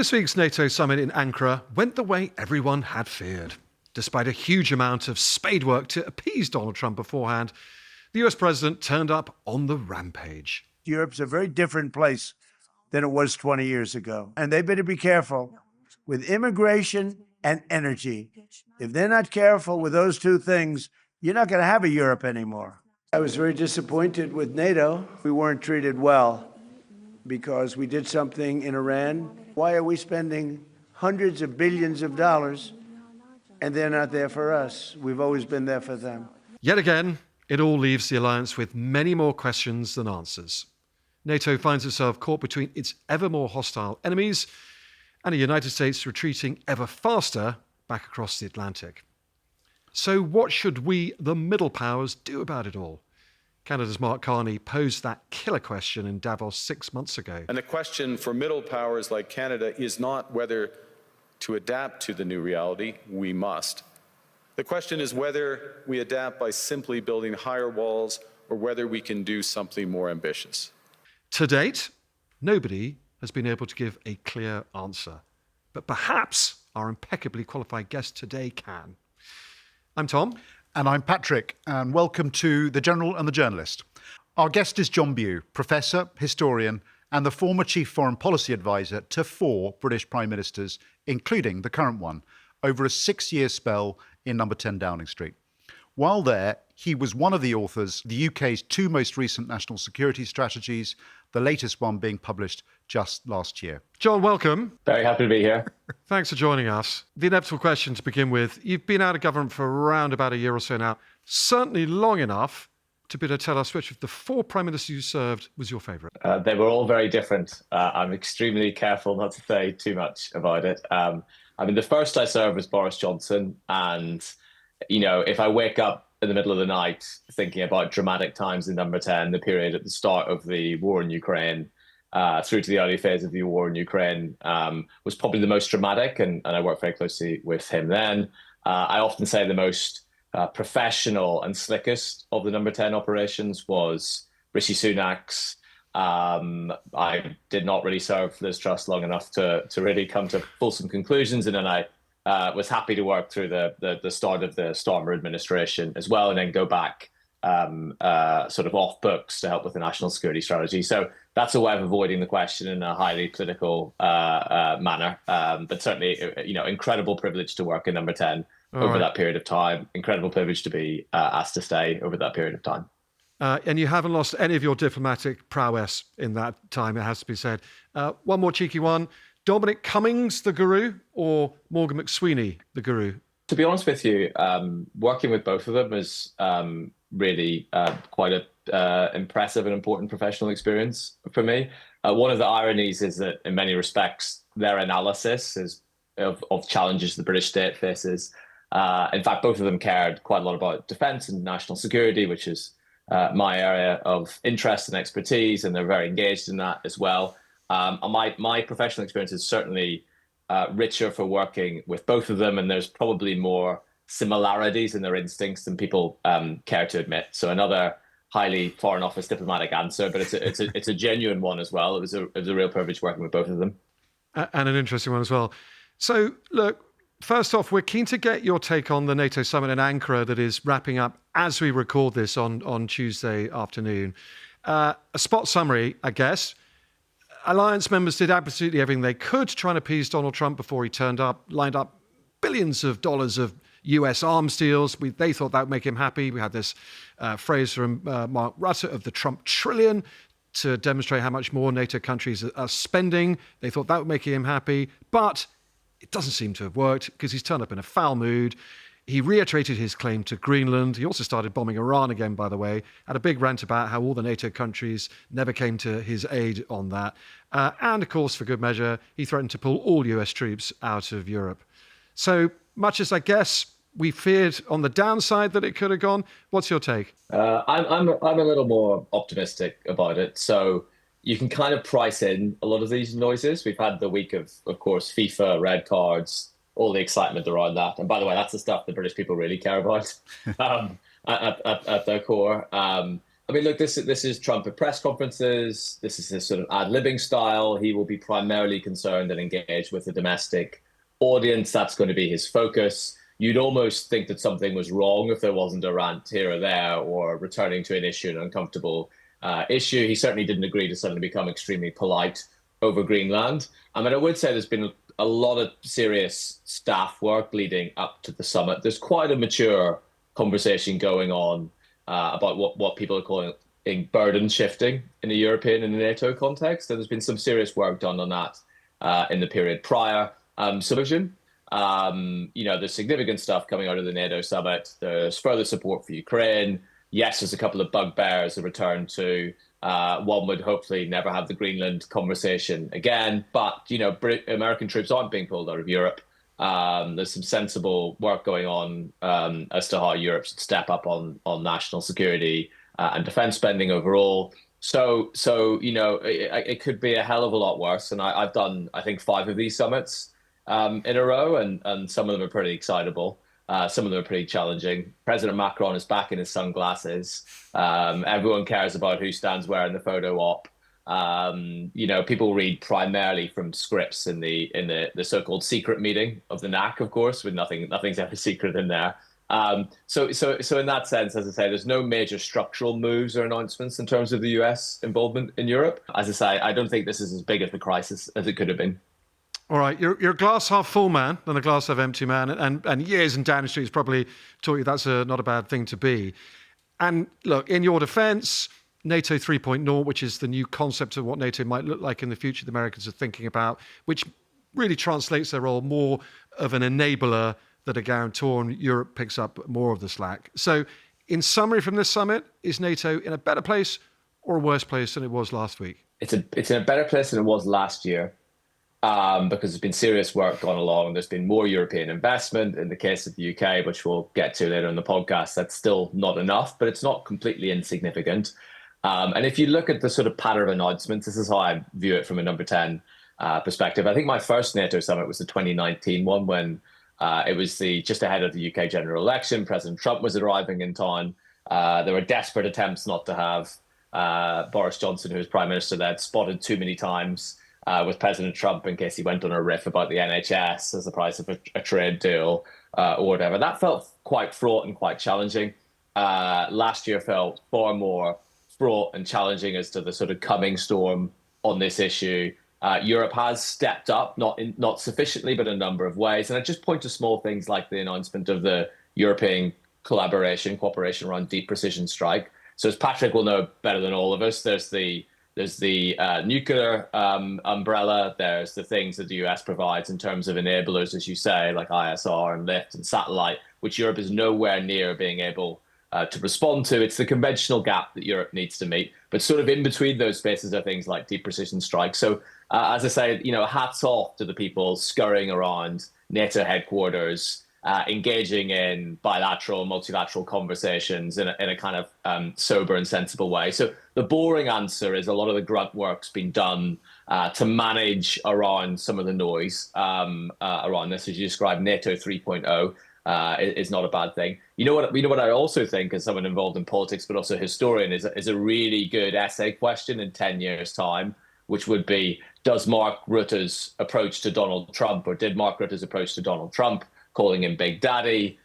This week's NATO summit in Ankara went the way everyone had feared. Despite a huge amount of spade work to appease Donald Trump beforehand, the US president turned up on the rampage. Europe's a very different place than it was 20 years ago. And they better be careful with immigration and energy. If they're not careful with those two things, you're not going to have a Europe anymore. I was very disappointed with NATO. We weren't treated well because we did something in Iran. Why are we spending hundreds of billions of dollars and they're not there for us? We've always been there for them. Yet again, it all leaves the alliance with many more questions than answers. NATO finds itself caught between its ever more hostile enemies and a United States retreating ever faster back across the Atlantic. So what should we, the middle powers, do about it all? Canada's Mark Carney posed that killer question in Davos 6 months ago. And the question for middle powers like Canada is not whether to adapt to the new reality. We must. The question is whether we adapt by simply building higher walls or whether we can do something more ambitious. To date, nobody has been able to give a clear answer. But perhaps our impeccably qualified guest today can. I'm Tom. And I'm Patrick, and welcome to The General and the Journalist. Our guest is John Bew, professor, historian, and the former chief foreign policy advisor to 4 British prime ministers, including the current one, over a 6-year spell in number 10 Downing Street. While there, he was one of the authors of the UK's 2 most recent national security strategies, the latest one being published just last year. John, welcome. Very happy to be here. Thanks for joining us. The inevitable question to begin with, you've been out of government for around about a year or so now, certainly long enough to be able to tell us which of the 4 prime ministers you served was your favourite. They were all very different. I'm extremely careful not to say too much about it. The first I served was Boris Johnson. And, if I wake up in the middle of the night thinking about dramatic times in number 10, the period at the start of the war in Ukraine, through to the early phase of the war in Ukraine, was probably the most dramatic, and I worked very closely with him then. I often say the most professional and slickest of the number 10 operations was Rishi Sunak's. I did not really serve Liz Truss long enough to really come to fulsome conclusions, and then I was happy to work through the start of the Starmer administration as well, and then go back sort of off books to help with the national security strategy. So that's a way of avoiding the question in a highly political manner. But certainly, incredible privilege to work in number 10 over that period of time. Incredible privilege to be asked to stay over that period of time. And you haven't lost any of your diplomatic prowess in that time, it has to be said. One more cheeky one. Dominic Cummings, the guru, or Morgan McSweeney, the guru? To be honest with you, working with both of them is really quite an impressive and important professional experience for me. One of the ironies is that in many respects, their analysis of challenges the British state faces. In fact, both of them cared quite a lot about defence and national security, which is my area of interest and expertise, and they're very engaged in that as well. My professional experience is certainly richer for working with both of them, and there's probably more similarities in their instincts than people care to admit. So another highly Foreign Office diplomatic answer, but it's a genuine one as well. It was a real privilege working with both of them. And an interesting one as well. So look, first off, we're keen to get your take on the NATO summit in Ankara that is wrapping up as we record this on Tuesday afternoon. A spot summary, I guess. Alliance members did absolutely everything they could to try and appease Donald Trump before he turned up, lined up billions of dollars of US arms deals. They thought that would make him happy. We had this phrase from Mark Rutte of the Trump trillion to demonstrate how much more NATO countries are spending. They thought that would make him happy. But it doesn't seem to have worked because he's turned up in a foul mood. He reiterated his claim to Greenland. He also started bombing Iran again, by the way. Had a big rant about how all the NATO countries never came to his aid on that. And, of course, for good measure, he threatened to pull all US troops out of Europe. So much as I guess we feared on the downside that it could have gone, what's your take? I'm a little more optimistic about it. So you can kind of price in a lot of these noises. We've had the week of course, FIFA, red cards, all the excitement around that. And by the way, that's the stuff the British people really care about at their core. I mean, look, this is Trump at press conferences. This is his sort of ad-libbing style. He will be primarily concerned and engaged with the domestic audience. That's going to be his focus. You'd almost think that something was wrong if there wasn't a rant here or there or returning to an issue, an uncomfortable issue. He certainly didn't agree to suddenly become extremely polite over Greenland. I mean, I would say there's been a lot of serious staff work leading up to the summit. There's quite a mature conversation going on about what people are calling burden shifting in the European and the NATO context. So there's been some serious work done on that in the period prior. Subversion. There's significant stuff coming out of the NATO summit. There's further support for Ukraine. Yes, there's a couple of bugbears, a return to one would hopefully never have the Greenland conversation again. But, American troops aren't being pulled out of Europe. There's some sensible work going on as to how Europe should step up on national security and defense spending overall. So it could be a hell of a lot worse. And I've done, I think, 5 of these summits in a row, and some of them are pretty excitable. Some of them are pretty challenging. President Macron is back in his sunglasses. Everyone cares about who stands where in the photo op. People read primarily from scripts in the so-called secret meeting of the NAC, of course, with nothing's ever secret in there. So in that sense, as I say, there's no major structural moves or announcements in terms of the US involvement in Europe. As I say, I don't think this is as big of a crisis as it could have been. All right, you're a glass half full man than a glass half empty man, and years in Downing Street has probably taught you that's not a bad thing to be. And look, in your defence, NATO 3.0, which is the new concept of what NATO might look like in the future, the Americans are thinking about, which really translates their role more of an enabler than a guarantor, and Europe picks up more of the slack. So, in summary from this summit, is NATO in a better place or a worse place than it was last week? It's in a better place than it was last year. Because there's been serious work gone along. There's been more European investment. In the case of the UK, which we'll get to later in the podcast, that's still not enough, but it's not completely insignificant. And if you look at the sort of pattern of announcements, this is how I view it from a number 10 perspective. I think my first NATO summit was the 2019 one when it was just ahead of the UK general election. President Trump was arriving in town. There were desperate attempts not to have Boris Johnson, who was Prime Minister then, spotted too many times with President Trump in case he went on a riff about the NHS as the price of a trade deal or whatever. That felt quite fraught and quite challenging. Last year felt far more fraught and challenging as to the sort of coming storm on this issue. Europe has stepped up, not sufficiently, but a number of ways. And I just point to small things like the announcement of the European cooperation around deep precision strike. So as Patrick will know better than all of us, there's the nuclear umbrella. There's the things that the US provides in terms of enablers, as you say, like ISR and lift and satellite, which Europe is nowhere near being able to respond to. It's the conventional gap that Europe needs to meet. But sort of in between those spaces are things like deep precision strike. So as I say, hats off to the people scurrying around NATO headquarters, engaging in bilateral, multilateral conversations in a kind of sober and sensible way. So the boring answer is a lot of the grunt work's been done to manage around some of the noise around this, as you described. NATO 3.0 is not a bad thing. You know what I also think, as someone involved in politics but also a historian, is a really good essay question in 10 years' time, which would be, does Mark Rutte's approach to Donald Trump, or did Mark Rutte's approach to Donald Trump, calling him Big Daddy,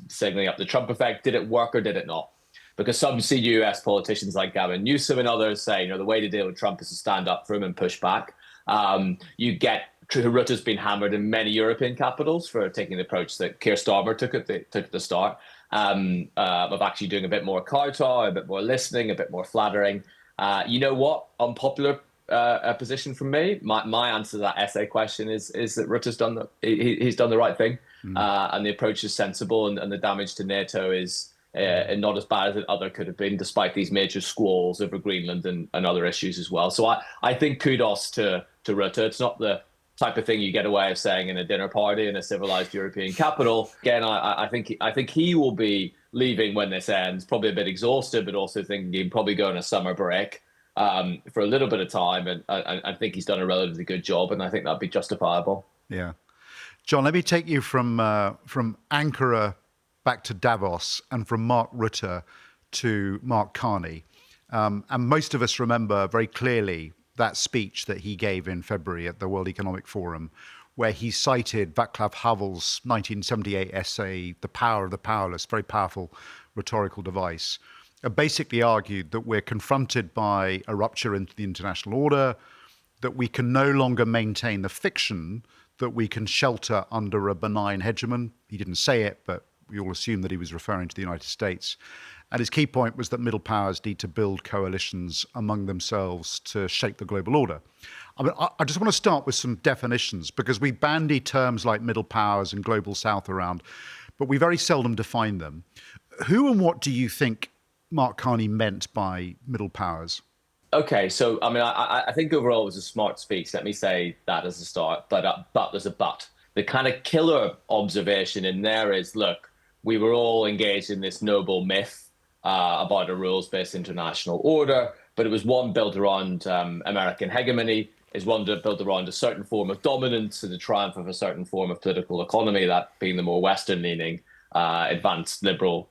signaling up the Trump effect, did it work or did it not? Because some senior US politicians like Gavin Newsom and others say, the way to deal with Trump is to stand up for him and push back. You get Rutte's been hammered in many European capitals for taking the approach that Keir Starmer took at the start, of actually doing a bit more kowtow, a bit more listening, a bit more flattering. You know what? Unpopular position from me. My answer to that essay question is that Rutte's he's done the right thing, and the approach is sensible, and the damage to NATO is not as bad as it other could have been, despite these major squalls over Greenland and other issues as well. So I think kudos to Rutte. It's not the type of thing you get away of saying in a dinner party in a civilized European capital. Again, I think he will be leaving when this ends, probably a bit exhausted, but also thinking he'd probably go on a summer break for a little bit of time, and I think he's done a relatively good job, and I think that'd be justifiable. Yeah, John, let me take you from Ankara back to Davos, and from Mark Rutte to Mark Carney. And most of us remember very clearly that speech that he gave in February at the World Economic Forum, where he cited Václav Havel's 1978 essay, The Power of the Powerless, very powerful rhetorical device, basically argued that we're confronted by a rupture into the international order, that we can no longer maintain the fiction that we can shelter under a benign hegemon. He didn't say it, but we all assume that he was referring to the United States. And his key point was that middle powers need to build coalitions among themselves to shape the global order. I mean, I just want to start with some definitions, because we bandy terms like middle powers and global south around, but we very seldom define them. Who and what do you think Mark Carney meant by middle powers? Okay, so I mean, I think overall it was a smart speech. Let me say that as a start, but there's a but. The kind of killer observation in there is, look, we were all engaged in this noble myth about a rules-based international order, but it was one built around American hegemony, is one built around a certain form of dominance and the triumph of a certain form of political economy, that being the more Western-leaning, advanced liberal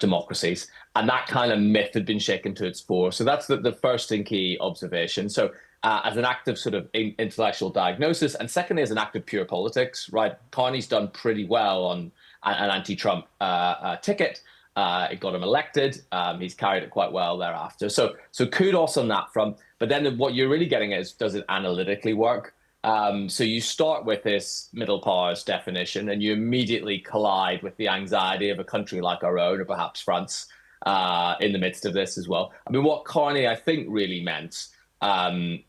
democracies. And that kind of myth had been shaken to its core. So that's the first and key observation. So as an act of sort of intellectual diagnosis, and secondly, as an act of pure politics, right? Carney's done pretty well on an anti-Trump ticket. It got him elected. He's carried it quite well thereafter. So kudos on that front. But then what you're really getting at is, does it analytically work? So you start with this middle powers definition, and you immediately collide with the anxiety of a country like our own, or perhaps France, in the midst of this as well. I mean, what Carney, I think, really meant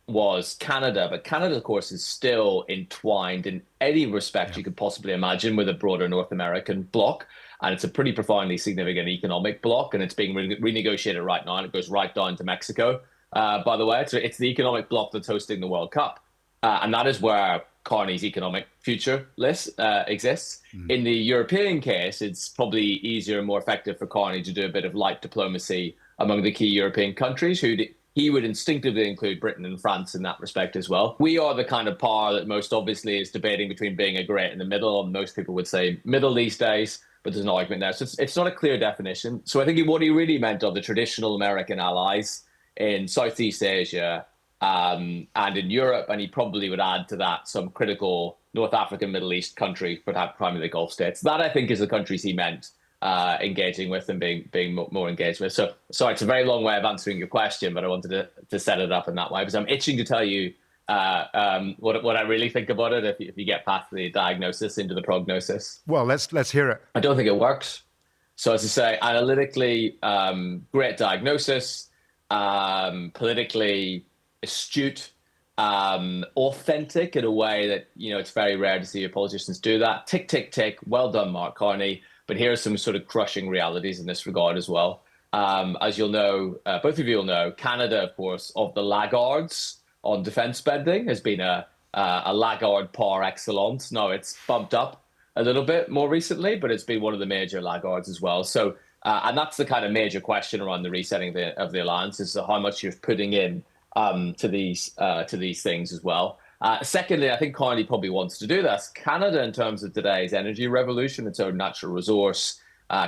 was Canada. But Canada, of course, is still entwined in any respect you could possibly imagine with a broader North American bloc. And it's a pretty profoundly significant economic bloc, and it's being renegotiated right now, and it goes right down to Mexico. By the way, it's the economic bloc that's hosting the World Cup. And that is where Carney's economic future list exists. In the European case, it's probably easier and more effective for Carney to do a bit of light diplomacy among the key European countries, he would instinctively include Britain and France in that respect as well. We are the kind of power that most obviously is debating between being a great in the middle, and most people would say middle these days, but there's an argument there. So it's not a clear definition. So I think what he really meant are the traditional American allies in Southeast Asia, and in Europe, and he probably would add to that some critical North African, Middle East country, perhaps primarily the Gulf states. That, I think, is the countries he meant engaging with and being more engaged with. So, sorry, it's a very long way of answering your question, but I wanted to set it up in that way, because I'm itching to tell you what I really think about it if you get past the diagnosis into the prognosis. Well, let's hear it. I don't think it works. So, as I say, analytically, great diagnosis, politically astute, authentic in a way that, it's very rare to see your politicians do that. Tick, tick, tick. Well done, Mark Carney. But here are some sort of crushing realities in this regard as well. As you'll know, both of you will know, Canada, of course, of the laggards on defense spending, has been a laggard par excellence. Now it's bumped up a little bit more recently, but it's been one of the major laggards as well. So, and that's the kind of major question around the resetting of the alliance, is how much you're putting in to these things as well. Secondly, I think Carney probably wants to do this. Canada, in terms of today's energy revolution, its own natural resource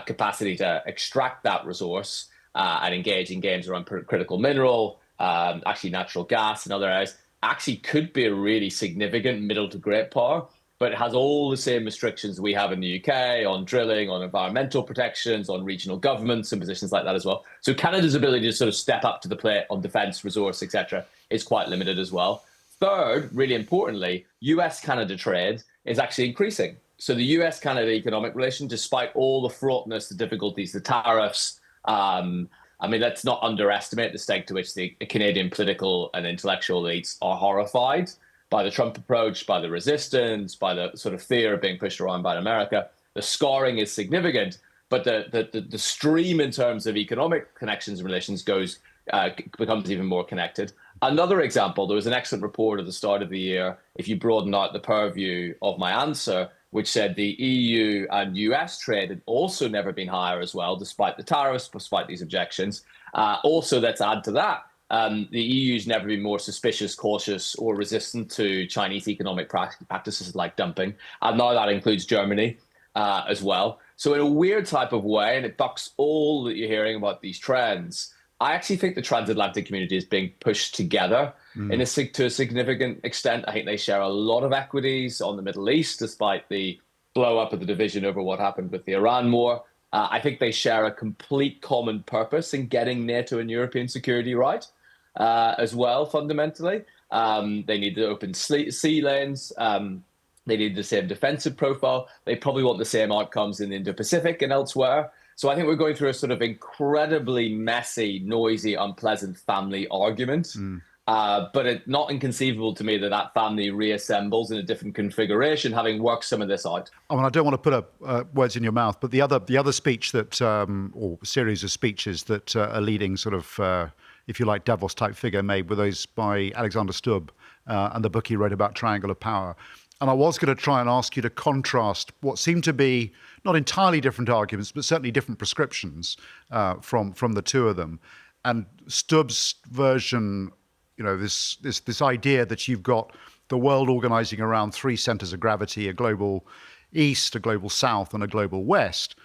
capacity to extract that resource and engage in games around critical mineral, actually natural gas and other areas, actually could be a really significant middle to great power, but it has all the same restrictions we have in the UK on drilling, on environmental protections, on regional governments and positions like that as well. So Canada's ability to sort of step up to the plate on defense, resource, etc., is quite limited as well. Third, really importantly, US-Canada trade is actually increasing. So the US-Canada economic relation, despite all the fraughtness, the difficulties, the tariffs, let's not underestimate the extent to which the Canadian political and intellectual elites are horrified by the Trump approach, by the resistance, by the sort of fear of being pushed around by America. The scarring is significant, but the stream in terms of economic connections and relations becomes even more connected. Another example, there was an excellent report at the start of the year, if you broaden out the purview of my answer, which said the EU and US trade had also never been higher as well, despite the tariffs, despite these objections. Also, let's add to that, the EU's never been more suspicious, cautious, or resistant to Chinese economic practices like dumping. And now that includes Germany as well. So in a weird type of way, and it bucks all that you're hearing about these trends, I actually think the transatlantic community is being pushed together to a significant extent. I think they share a lot of equities on the Middle East, despite the blow up of the division over what happened with the Iran war. I think they share a complete common purpose in getting NATO and European security right as well, fundamentally. They need the open sea lanes. They need the same defensive profile. They probably want the same outcomes in the Indo-Pacific and elsewhere. So I think we're going through a sort of incredibly messy, noisy, unpleasant family argument. But it's not inconceivable to me that that family reassembles in a different configuration, having worked some of this out. I mean, I don't want to put words in your mouth, but the other speech that, or series of speeches that a leading sort of, if you like, Davos type figure made were those by Alexander Stubb and the book he wrote about Triangle of Power. And I was going to try and ask you to contrast what seemed to be not entirely different arguments, but certainly different prescriptions from the two of them. And Stubb's version, you know, this idea that you've got the world organizing around three centers of gravity, a global East, a global South, and a global West.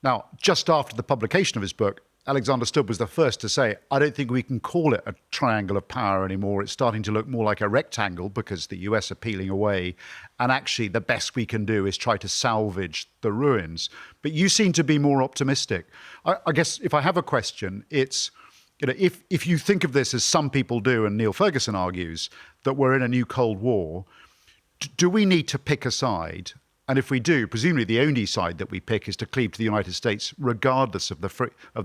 Now, just after the publication of his book, Alexander Stubb was the first to say, I don't think we can call it a triangle of power anymore. It's starting to look more like a rectangle because the US are peeling away. And actually, the best we can do is try to salvage the ruins. But you seem to be more optimistic. I guess if I have a question, it's, you know, if you think of this as some people do, and Neil Ferguson argues, that we're in a new Cold War, do we need to pick a side? And if we do, presumably the only side that we pick is to cleave to the United States, regardless of the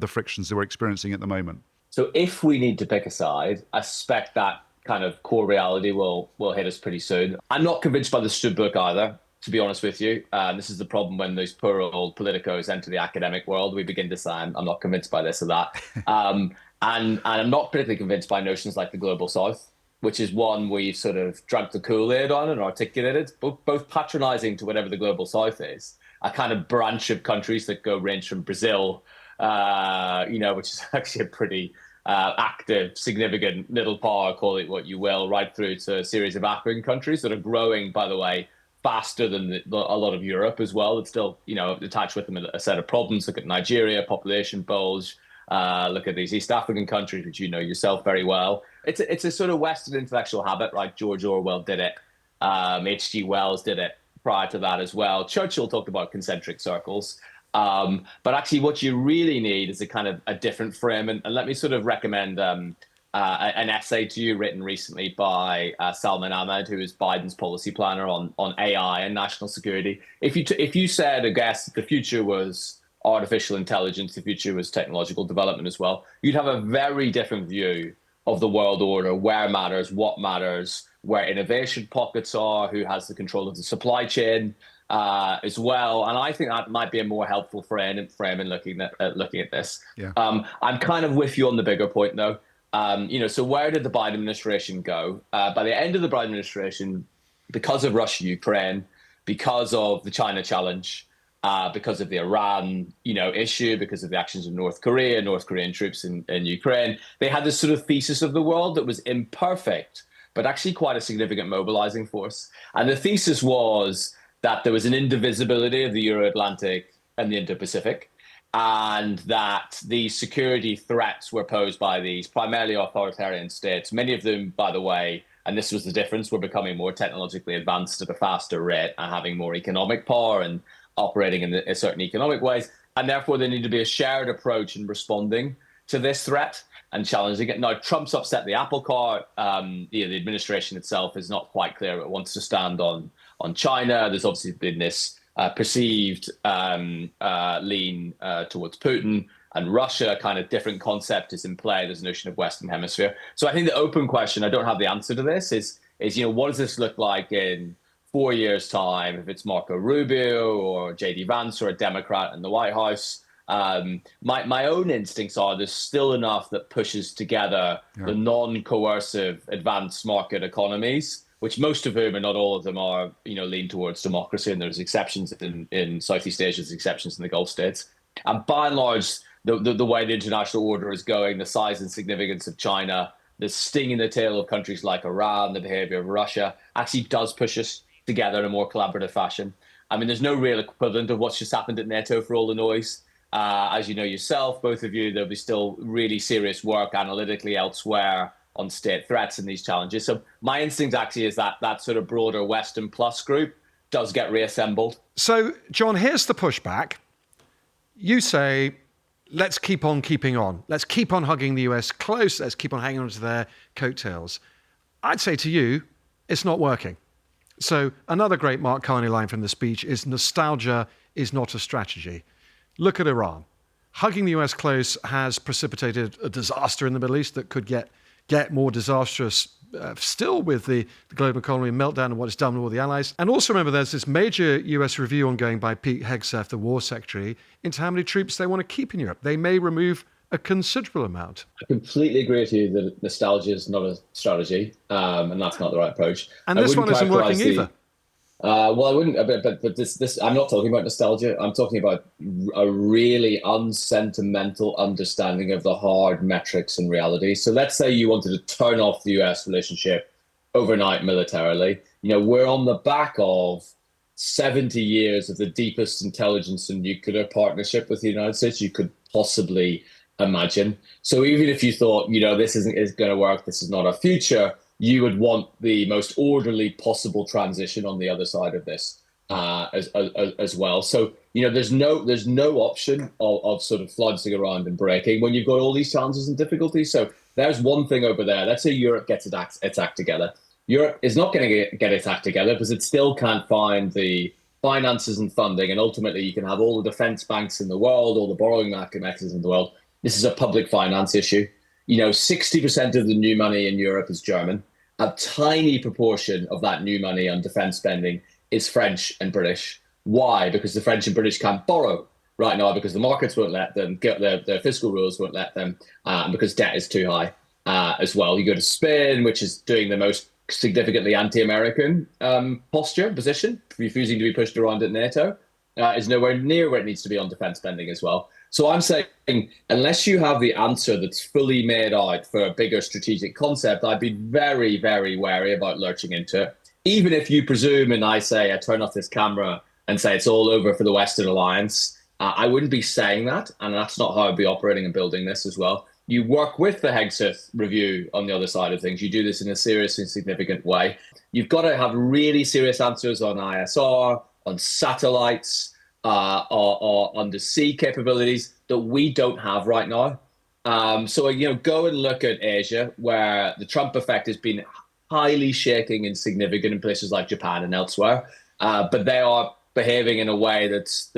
frictions that we're experiencing at the moment. So if we need to pick a side, I suspect that kind of core reality will hit us pretty soon. I'm not convinced by the Stubb book either, to be honest with you. This is the problem when those poor old politicos enter the academic world. We begin to say, I'm not convinced by this or that. And I'm not particularly convinced by notions like the Global South, which is one we've sort of drank the Kool-Aid on and articulated, both patronizing to whatever the Global South is, a kind of branch of countries that range from Brazil, which is actually a pretty active, significant middle power, call it what you will, right through to a series of African countries that are growing, by the way, faster than a lot of Europe as well. It's still, attached with them a set of problems. Look at Nigeria, population bulge. Look at these East African countries, which you know yourself very well. It's a sort of Western intellectual habit, right? George Orwell did it. H.G. Wells did it prior to that as well. Churchill talked about concentric circles. But actually what you really need is a kind of a different frame. And let me sort of recommend an essay to you written recently by Salman Ahmed, who is Biden's policy planner on AI and national security. If you said, I guess, the future was artificial intelligence, the future was technological development as well, you'd have a very different view of the world order, where matters, what matters, where innovation pockets are, who has the control of the supply chain as well. And I think that might be a more helpful frame in looking at this. Yeah. I'm kind of with you on the bigger point, though. So where did the Biden administration go? By the end of the Biden administration, because of Russia-Ukraine, because of the China challenge, because of the Iran, issue, because of the actions of North Korean troops in Ukraine, they had this sort of thesis of the world that was imperfect, but actually quite a significant mobilizing force. And the thesis was that there was an indivisibility of the Euro-Atlantic and the Indo-Pacific, and that these security threats were posed by these primarily authoritarian states, many of them, by the way, and this was the difference, were becoming more technologically advanced at a faster rate and having more economic power and operating in certain economic ways, and therefore there needed to be a shared approach in responding to this threat and challenging it. Now, Trump's upset the apple cart. The administration itself is not quite clear it wants to stand on China. There's obviously been this perceived lean towards Putin and Russia. Kind of different concept is in play. There's a notion of Western Hemisphere. So I think the open question, I don't have the answer to this, is what does this look like in 4 years' time, if it's Marco Rubio or J.D. Vance or a Democrat in the White House? My own instincts are there's still enough that pushes together the non-coercive advanced market economies, which most of whom, and not all of them, are lean towards democracy, and there's exceptions in Southeast Asia, there's exceptions in the Gulf states. And by and large, the way the international order is going, the size and significance of China, the sting in the tail of countries like Iran, the behavior of Russia, actually does push us together in a more collaborative fashion. I mean, there's no real equivalent of what's just happened at NATO for all the noise. As you know yourself, both of you, there'll be still really serious work analytically elsewhere on state threats and these challenges. So my instinct actually is that that sort of broader Western Plus group does get reassembled. So, John, here's the pushback. You say, let's keep on keeping on. Let's keep on hugging the US close. Let's keep on hanging on to their coattails. I'd say to you, it's not working. So another great Mark Carney line from the speech is nostalgia is not a strategy. Look at Iran. Hugging the US close has precipitated a disaster in the Middle East that could get more disastrous still with the global economy meltdown and what it's done with all the allies. And also remember, there's this major US review ongoing by Pete Hegseth, the war secretary, into how many troops they want to keep in Europe. They may remove a considerable amount. I completely agree with you that nostalgia is not a strategy, and that's not the right approach. And this one isn't working either. Well, I wouldn't, but this, I'm not talking about nostalgia. I'm talking about a really unsentimental understanding of the hard metrics and reality. So let's say you wanted to turn off the US relationship overnight militarily. You know, we're on the back of 70 years of the deepest intelligence and nuclear partnership with the United States you could possibly imagine. So even if you thought, you know, this isn't going to work, this is not our future, you would want the most orderly possible transition on the other side of this as well. So, you know, there's no option of sort of flouncing around and breaking when you've got all these challenges and difficulties. So there's one thing over there. Let's say Europe gets its act together. Europe is not going to get its act together because it still can't find the finances and funding. And ultimately, you can have all the defense banks in the world, all the borrowing mechanisms in the world. This is a public finance issue. You know, 60% of the new money in Europe is German. A tiny proportion of that new money on defense spending is French and British. Why? Because the French and British can't borrow right now because the markets won't let them, their fiscal rules won't let them, and because debt is too high as well. You go to Spain, which is doing the most significantly anti-American position, refusing to be pushed around at NATO, is nowhere near where it needs to be on defense spending as well. So I'm saying, unless you have the answer that's fully made out for a bigger strategic concept, I'd be very, very wary about lurching into it. Even if you presume, and I turn off this camera and say it's all over for the Western Alliance, I wouldn't be saying that, and that's not how I'd be operating and building this as well. You work with the Hegseth review on the other side of things. You do this in a serious and significant way. You've got to have really serious answers on ISR, on satellites, or undersea capabilities that we don't have right now. So, you know, go and look at Asia, where the Trump effect has been highly shaking and significant in places like Japan and elsewhere. But they are behaving in a way that's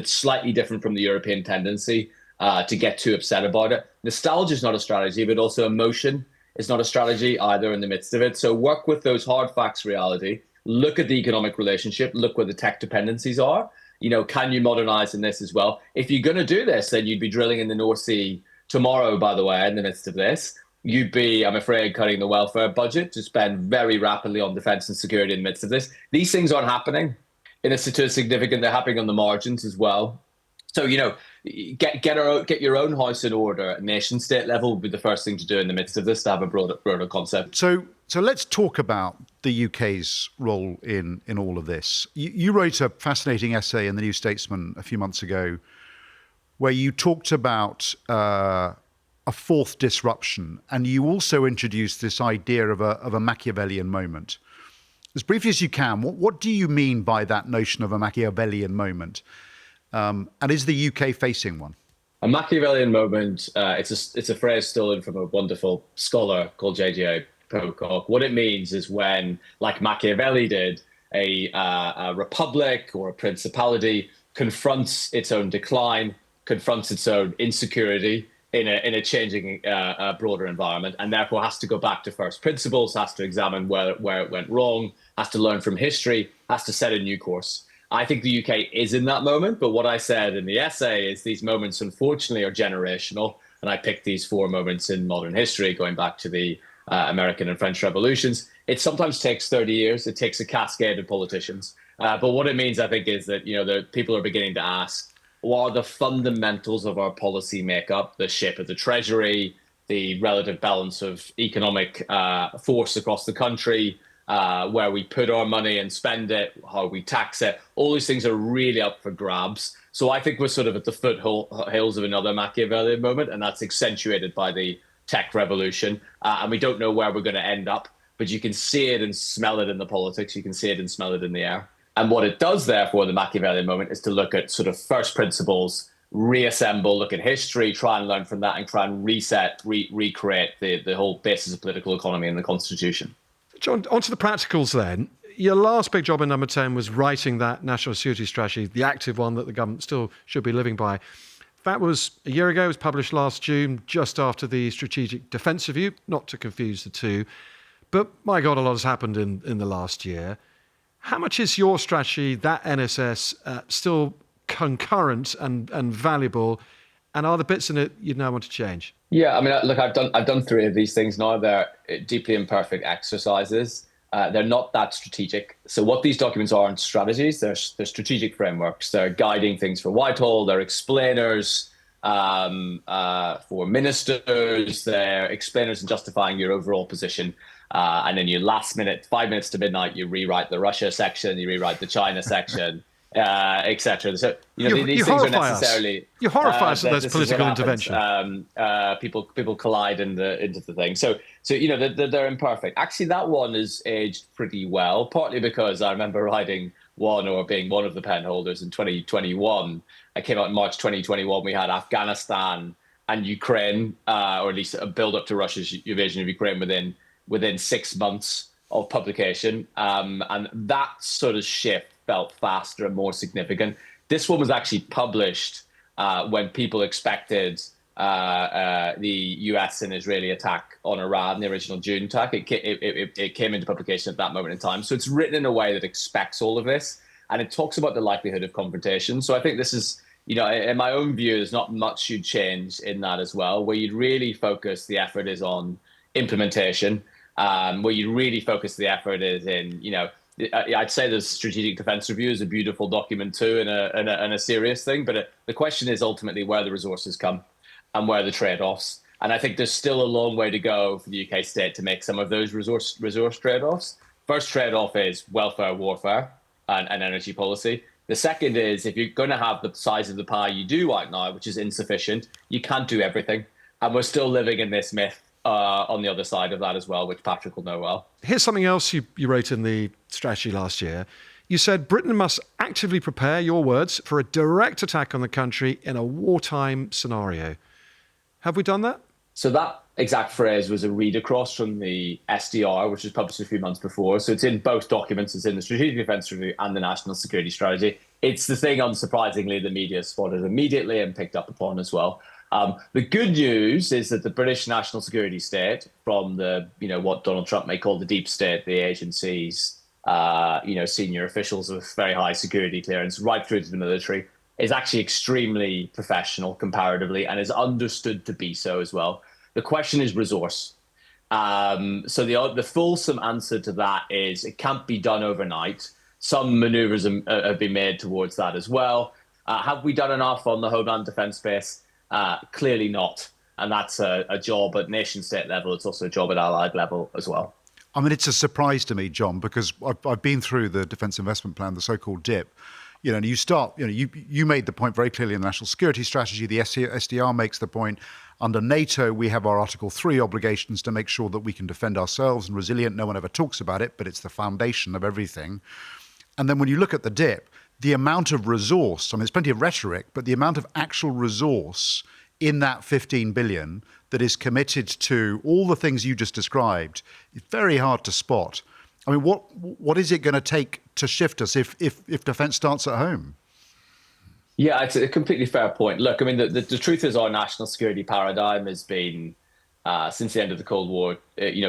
slightly different from the European tendency to get too upset about it. Nostalgia is not a strategy, but also emotion is not a strategy either in the midst of it. So work with those hard facts reality. Look at the economic relationship. Look where the tech dependencies are. You know, can you modernize in this as well? If you're going to do this, then you'd be drilling in the North Sea tomorrow, by the way, in the midst of this. You'd be, I'm afraid, cutting the welfare budget to spend very rapidly on defense and security in the midst of this. These things aren't happening to a significant, they're happening on the margins as well. So, you know, get your own house in order at nation state level would be the first thing to do in the midst of this, to have a broader concept. So let's talk about the UK's role in all of this. You wrote a fascinating essay in the New Statesman a few months ago where you talked about a fourth disruption, and you also introduced this idea of a Machiavellian moment. As briefly as you can, what do you mean by that notion of a Machiavellian moment? And is the UK facing one? A Machiavellian moment, it's a phrase stolen from a wonderful scholar called J.J. Pocock. What it means is when, like Machiavelli did, a republic or a principality confronts its own decline, confronts its own insecurity in a changing broader environment, and therefore has to go back to first principles, has to examine where it went wrong, has to learn from history, has to set a new course. I think the UK is in that moment, but what I said in the essay is these moments, unfortunately, are generational, and I picked these four moments in modern history, going back to the American and French revolutions. It sometimes takes 30 years. It takes a cascade of politicians. But what it means, I think, is that, you know, the people are beginning to ask, what are the fundamentals of our policy makeup, the shape of the treasury, the relative balance of economic force across the country, where we put our money and spend it, how we tax it. All these things are really up for grabs. So I think we're sort of at the foothills of another Machiavellian moment, and that's accentuated by the tech revolution. And we don't know where we're going to end up, but you can see it and smell it in the politics. You can see it and smell it in the air. And what it does, therefore, the Machiavellian moment, is to look at sort of first principles, reassemble, look at history, try and learn from that, and try and reset, recreate the whole basis of political economy in the Constitution. John, onto the practicals then. Your last big job in Number 10 was writing that national security strategy, the active one that the government still should be living by. That was a year ago. It was published last June, just after the Strategic Defence Review, not to confuse the two. But my God, a lot has happened in the last year. How much is your strategy, that NSS, still concurrent and valuable? And are the bits in it you'd now want to change? Yeah, I mean, look, I've done 3 of these things now. They're deeply imperfect exercises. They're not that strategic. So what these documents are in strategies, they're strategic frameworks. They're guiding things for Whitehall. They're explainers for ministers. They're explainers in justifying your overall position. And then you last minute, 5 minutes to midnight, you rewrite the Russia section, you rewrite the China section, etc. So these things are necessarily you horrify us at those political intervention. People collide into the thing. So they're imperfect. Actually, that one is aged pretty well, partly because I remember writing one or being one of the pen holders in 2021. I came out in March 2021. We had Afghanistan and Ukraine, or at least a build up to Russia's invasion of Ukraine within 6 months of publication. And that sort of shift felt faster and more significant. This one was actually published when people expected the US and Israeli attack on Iran, the original June attack. It came into publication at that moment in time. So it's written in a way that expects all of this, and it talks about the likelihood of confrontation. So I think this is, in my own view, there's not much you'd change in that as well. Where you'd really focus the effort is on implementation. Where you really focus the effort is in, I'd say the Strategic Defence Review is a beautiful document too, and a serious thing. But the question is ultimately where the resources come and where the trade-offs. And I think there's still a long way to go for the UK state to make some of those resource trade-offs. First trade-off is welfare warfare and energy policy. The second is, if you're going to have the size of the pie you do right now, which is insufficient, you can't do everything. And we're still living in this myth on the other side of that as well, which Patrick will know well. Here's something else you wrote in the strategy last year. You said Britain must actively prepare, your words, for a direct attack on the country in a wartime scenario. Have we done that? So that exact phrase was a read across from the SDR, which was published a few months before. So it's in both documents. It's in the Strategic Defence Review and the National Security Strategy. It's the thing, unsurprisingly, the media spotted immediately and picked up upon as well. The good news is that the British national security state, from the, what Donald Trump may call the deep state, the agencies, senior officials with very high security clearance, right through to the military, is actually extremely professional comparatively and is understood to be so as well. The question is resource. So the fulsome answer to that is it can't be done overnight. Some maneuvers have been made towards that as well. Have we done enough on the Homeland Defence space? Clearly not. And that's a job at nation state level. It's also a job at allied level as well. I mean, it's a surprise to me, John, because I've been through the Defence Investment Plan, the so-called DIP. You made the point very clearly in the National Security Strategy. The SDR makes the point. Under NATO, we have our Article 3 obligations to make sure that we can defend ourselves and resilient. No one ever talks about it, but it's the foundation of everything. And then when you look at the DIP, the amount of resource, there's plenty of rhetoric, but the amount of actual resource in that 15 billion that is committed to all the things you just described, it's very hard to spot. I mean, what is it going to take to shift us if defence starts at home? Yeah, it's a completely fair point. Look, I mean, the truth is our national security paradigm has been, since the end of the Cold War,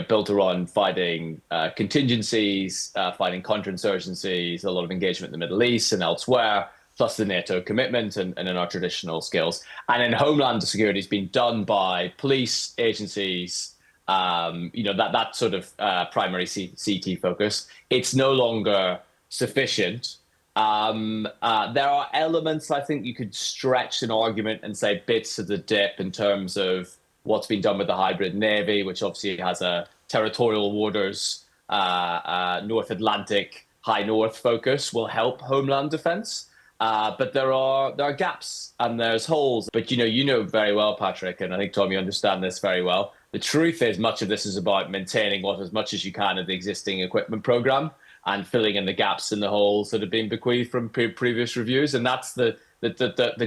built around fighting contingencies, fighting counterinsurgencies, a lot of engagement in the Middle East and elsewhere, plus the NATO commitment and in our traditional skills. And in homeland security has been done by police agencies, that sort of primary CT focus. It's no longer sufficient. There are elements, I think you could stretch an argument and say bits of the DIP in terms of what's been done with the hybrid Navy, which obviously has a territorial waters North Atlantic, high north focus will help homeland defense. But there are gaps and there's holes. But you know very well, Patrick, and I think Tom, you understand this very well. The truth is, much of this is about maintaining as much as you can of the existing equipment program and filling in the gaps and the holes that have been bequeathed from previous reviews. And that's the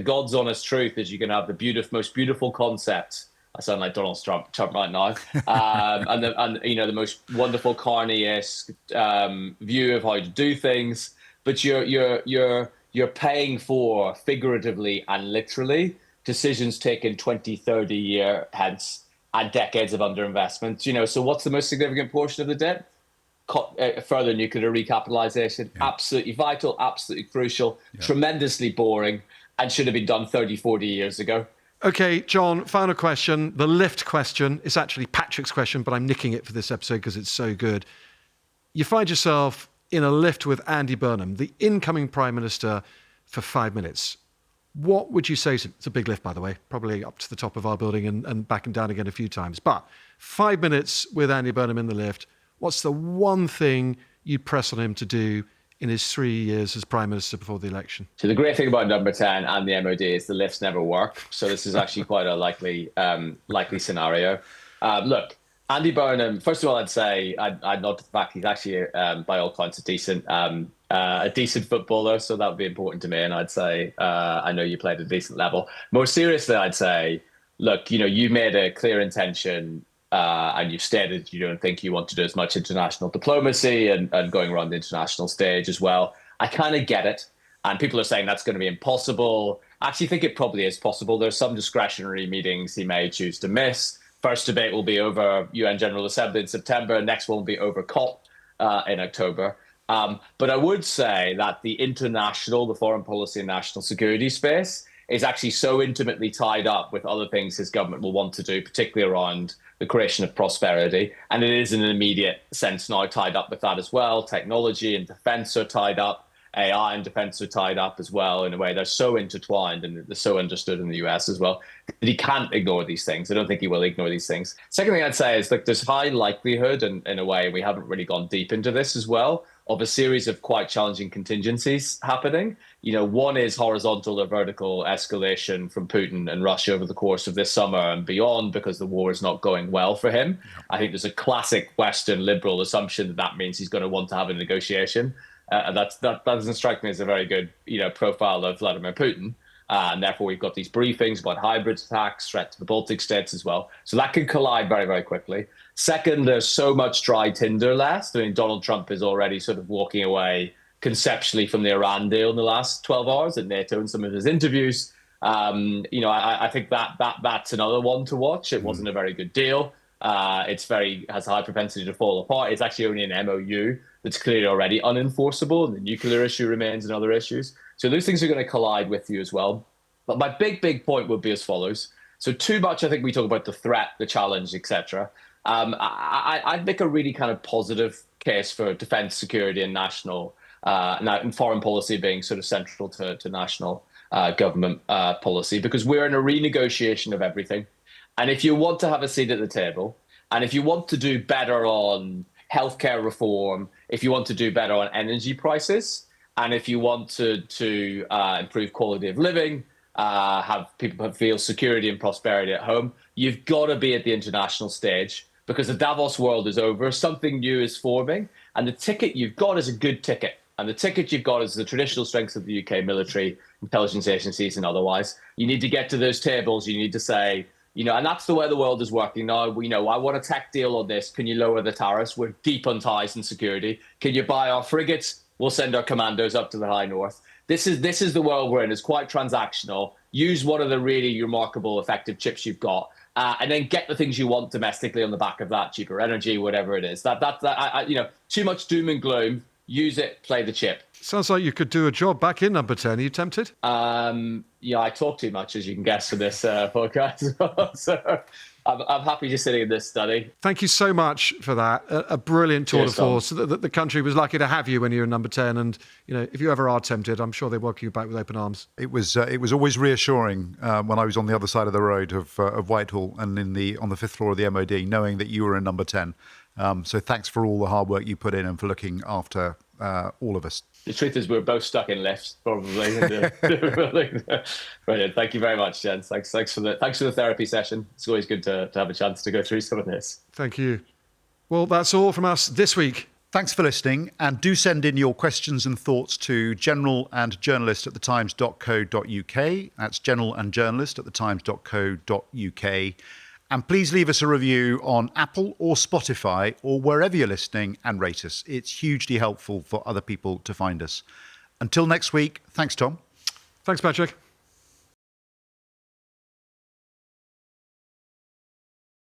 God's honest truth: is you can have the most beautiful concept. I sound like Donald Trump right now, and the most wonderful Carney-esque view of how to do things, but you're paying for, figuratively and literally, decisions taken 20, 30 years hence and decades of underinvestment. So what's the most significant portion of the debt? Further nuclear recapitalization. Yeah. Absolutely vital, absolutely crucial, tremendously boring, and should have been done 30, 40 years ago. Okay, John, final question. The lift question. It's actually Patrick's question, but I'm nicking it for this episode because it's so good. You find yourself in a lift with Andy Burnham, the incoming Prime Minister, for 5 minutes. What would you say? It's a big lift, by the way, probably up to the top of our building and back and down again a few times. But 5 minutes with Andy Burnham in the lift, what's the one thing you'd press on him to do in his 3 years as Prime Minister before the election? So the great thing about Number 10 and the MOD is the lifts never work. So this is actually quite a likely scenario. Look, Andy Burnham, first of all, I'd say I'd nod to the fact he's actually, by all accounts, a decent footballer. So that would be important to me. And I'd say, I know you played at a decent level. More seriously, I'd say, look, you've made a clear intention and you've stated you don't think you want to do as much international diplomacy and going around the international stage as well. I kind of get it. And people are saying that's going to be impossible. I actually think it probably is possible. There's some discretionary meetings he may choose to miss. First debate will be over UN General Assembly in September. Next one will be over COP in October. But I would say that the foreign policy and national security space is actually so intimately tied up with other things his government will want to do, particularly around the creation of prosperity. And it is in an immediate sense now tied up with that as well. Technology and defense are tied up. AI and defense are tied up as well in a way. They're so intertwined and they're so understood in the US as well that he can't ignore these things. I don't think he will ignore these things. Second thing I'd say is, look, there's high likelihood, and in a way we haven't really gone deep into this as well, of a series of quite challenging contingencies happening. One is horizontal or vertical escalation from Putin and Russia over the course of this summer and beyond, because the war is not going well for him. I think there's a classic Western liberal assumption that means he's going to want to have a negotiation. That doesn't strike me as a very good, profile of Vladimir Putin. And therefore, we've got these briefings about hybrid attacks, threat to the Baltic states as well. So that could collide very, very quickly. Second, there's so much dry tinder left. I mean, Donald Trump is already sort of walking away conceptually from the Iran deal in the last 12 hours at NATO in some of his interviews. I think that's another one to watch. It wasn't a very good deal. Has a high propensity to fall apart. It's actually only an MOU that's clearly already unenforceable, and the nuclear issue remains and other issues. So those things are going to collide with you as well. But my big point would be as follows. So too much, I think we talk about the threat, the challenge, etc. I'd make a really kind of positive case for defense, security, and and foreign policy being sort of central to national government policy, because we're in a renegotiation of everything. And if you want to have a seat at the table, and if you want to do better on healthcare reform, if you want to do better on energy prices, and if you want to improve quality of living, have people feel security and prosperity at home, you've got to be at the international stage, because the Davos world is over. Something new is forming, and the ticket you've got is a good ticket. And the ticket you've got is the traditional strengths of the UK military, intelligence agencies, and otherwise. You need to get to those tables. You need to say, and that's the way the world is working now. I want a tech deal on this. Can you lower the tariffs? We're deep on ties and security. Can you buy our frigates? We'll send our commandos up to the high north. This is the world we're in. It's quite transactional. Use one of the really remarkable, effective chips you've got, and then get the things you want domestically on the back of that, cheaper energy, whatever it is. Too much doom and gloom. Use it, play the chip. Sounds like you could do a job back in Number 10. Are you tempted? I talk too much, as you can guess, for this podcast. So I'm happy just sitting in this study. Thank you so much for that. A brilliant tour de force. The country was lucky to have you when you were in Number 10. And, if you ever are tempted, I'm sure they welcome you back with open arms. It was always reassuring when I was on the other side of the road of Whitehall and on the 5th floor of the MOD, knowing that you were in Number 10. So thanks for all the hard work you put in and for looking after all of us. The truth is, we're both stuck in lifts, probably. Brilliant. Thank you very much, gents. Thanks for the therapy session. It's always good to have a chance to go through some of this. Thank you. Well, that's all from us this week. Thanks for listening, and do send in your questions and thoughts to general&journalist@thetimes.co.uk. That's general&journalist@thetimes.co.uk. And please leave us a review on Apple or Spotify or wherever you're listening and rate us. It's hugely helpful for other people to find us. Until next week, thanks, Tom. Thanks, Patrick.